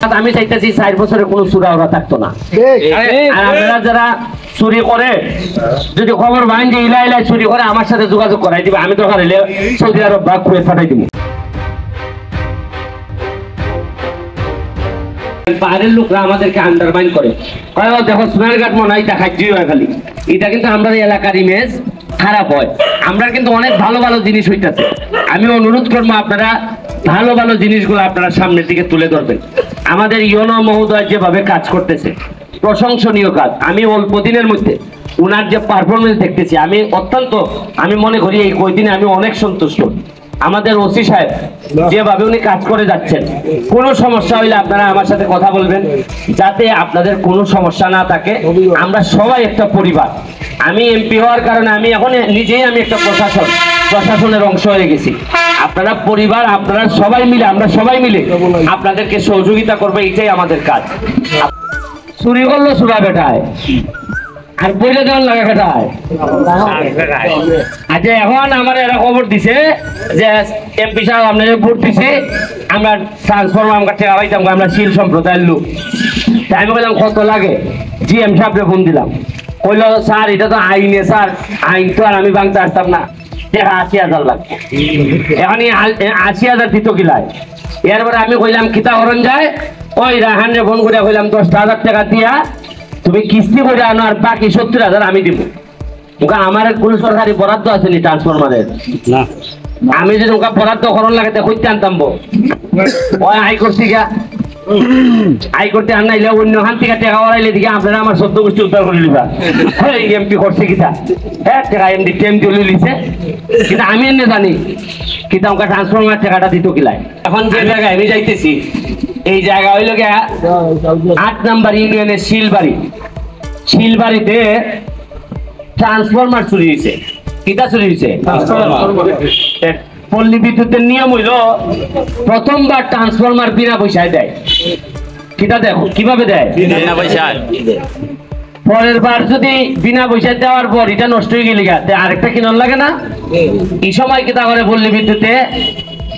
আমি চাইতেছি 4 বছরে কোনো চুরা ওরা থাকতো না। আর আপনারা যারা চুরি করে যদি খবর পান যে ইলা ইলা চুরি করে আমার সাথে যোগাযোগ করাই দিবে, আমি দরকার হলে সৌদি আরব বা কুয়েত পাঠাই দিব। বাইরের লোকরা আমাদেরকে আন্ডারমাইন করে, দেখো সোনারঘাট মনে হয় দেখাচ্ছি হয় খালি, এটা কিন্তু আমরা এলাকার ইমেজ খারাপ হয়। আমরা কিন্তু অনেক ভালো ভালো জিনিস হইতেছে। আমি অনুরোধ করবো আপনারা ভালো ভালো জিনিসগুলো আপনারা সামনের দিকে তুলে ধরবেন। আমাদের ইউনো মহোদয় যেভাবে কাজ করতেছে প্রশংসনীয় কাজ। আমি অল্প দিনের মধ্যে উনার যে পারফরমেন্স দেখতেছি আমি মনে করি এই কয়দিনে আমি অনেক সন্তুষ্ট। আমাদের ওসি সাহেব যেভাবে উনি কাজ করে যাচ্ছেন, কোনো সমস্যা হইলে আপনারা আমার সাথে কথা বলবেন যাতে আপনাদের কোনো সমস্যা না থাকে। আমরা সবাই একটা পরিবার। আমি এমপি হওয়ার কারণে আমি এখন নিজেই একটা প্রশাসনের অংশ হয়ে গেছি। আপনারা পরিবার, আপনারা সবাই মিলে, আমরা সবাই মিলে আপনাদেরকে সহযোগিতা করবো, এটাই আমাদের কাজ। চুরি করলো চুরা বেটায় আর বইলে দেওয়ার লাগে বেটায়। আচ্ছা, এখন আমার এরা খবর দিছে যে এমপি সাহেব আপনাদের ভোট দিছে, আমরা ট্রান্সফর্মার আমার টাকা পাইতাম, আমরা শিল সম্প্রদায়ের লোক। তাই আমি বললাম কত লাগে, জিএম সাহেবকে ফোন দিলাম। কইল স্যার এটা তো আইনে, স্যার আইন তো আর আমি ভাঙতে আসতাম না, টাকা 80,000 লাগবে। এখন 80,000 দিত কিলায়। এরপরে আমি কইলাম কিতা করণ যায়, ওই রাহানে ফোন করে কইলাম 10,000 টাকা দিয়া তুমি কিস্তি করে আনো, আর বাকি 70,000 আমি দিব। আমার কোন সরকারি বরাদ্দ আছে নি ট্রান্সফরমারের? আমি যদি ওকে বরাদ্দ করণ লাগে তো কইতে আনতাম। ওই আই করছি গা, আই করতে আনাইলে অন্য হান থেকে টাকা ওরাইলে দিকে আপনারা আমার 14 গোষ্ঠী উদ্ধার করে নিবা। এমপি করছে কিতা, হ্যাঁ টাকা এমডি তুলে নিছে, কিন্তু আমি এনে জানি কিতা ওকে ট্রান্সফরমার টাকাটা দিত কিলায়। এখন যে জায়গায় আমি যাইতেছি, এই জায়গা হইল গিয়া 8 নম্বর ইউনিয়নের শিলবাড়িতে ট্রান্সফরমার চুরি হয়েছে। কিতা চুরি হয়েছে? পল্লী বিদ্যুতের নিয়ম হইল প্রথমবার ট্রান্সফরমার বিনা পয়সায় দেয়। কিতা দেখো কিভাবে দেয়, বিনা পয়সায়। পরের বার যদি বিনা পয়সায় দেওয়ার পর এটা নষ্ট হয়ে গেলে আরেকটা কিনার লাগে না? এই সময় কিতা করে পল্লী বিদ্যুতে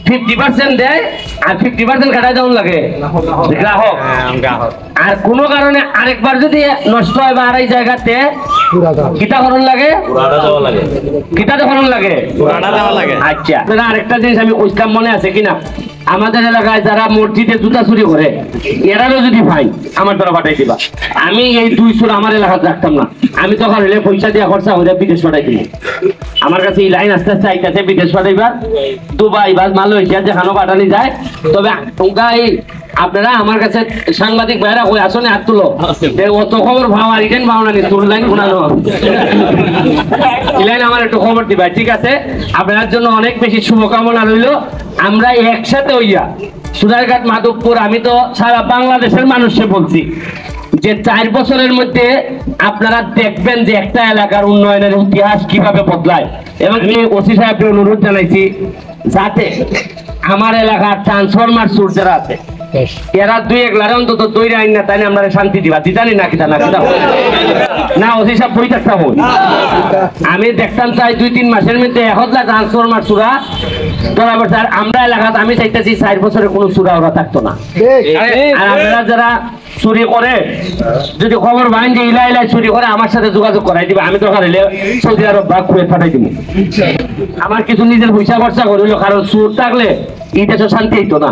50% দেয় আর 50% কাটাই দেওয়ার লাগে গ্রাহক। আর কোনো কারণে আরেকবার যদি নষ্ট হয় বা আড়াই জায়গাতে কিতা করণ লাগে, কিতাতে করণ লাগে। আচ্ছা, আরেকটা জিনিস আমি কইতাম, মনে আছে কিনা, আমাদের এলাকায় যারা মসজিদে জুতা চুরি করে এরারও যদি ভাই আমার দ্বারা পাঠাই দিবা। আমি এই 2 চোর আমার এলাকাতে রাখতাম না, আমি তখন হলে পয়সা দিয়ে খরচা হয়ে বিদেশ পাঠাই দিব। আমার কাছে এই লাইন আস্তে আস্তে আইতেছে বিদেশ পাঠাইবার, দুবাই বা মালয়েশিয়া যেখানে পাঠানি যায়। তবে আপনারা আমার কাছে সাংবাদিক ভাইরা কই আসনে হাত তুলো, অত খবর ভাও আর ইটেন ভাও না, তোর লাইন শোনানো এই লাইন আমার একটু খবর দিবা, ঠিক আছে? আপনার জন্য অনেক বেশি শুভকামনা রইল। আমরা একসাথে হইয়া সোনারঘাট মাধবপুর, আমি তো সারা বাংলাদেশের মানুষকে বলছি যে 4 বছরের মধ্যে আপনারা দেখবেন যে একটা এলাকার উন্নয়নের ইতিহাস কিভাবে বদলায়। এবং আমি ওসি সাহেবকে অনুরোধ জানাইছি যাতে আমার এলাকার ট্রান্সফরমার চোর যারা আছে এরা 2-1 লাখ অন্তত তৈরি আইন না, তাই আমরা শান্তি দিবা দিতানি না কিতা না কিতা না। ওসি সাহেব বই থাকতাম, আমি দেখতাম চাই 2-3 মাসের মধ্যে 1,00,000 ট্রান্সফরমার চূড়া ধরা পড়ছে। আর আমরা এলাকাতে আমি চাইতেছি 4 বছরে কোনো চূড়া ওরা থাকতো না। আর আপনারা যারা চুরি করে যদি খবর পান যে ইলা ইলা চুরি করে আমার সাথে যোগাযোগ করাই দিবে, আমি দরকার হলে সৌদি আরব বা কুয়েত পাঠাই দিব। আমার কিছু নিজের পয়সা খরচা করিল, কারণ চোর থাকলে এই দেশে শান্তি হইতো না।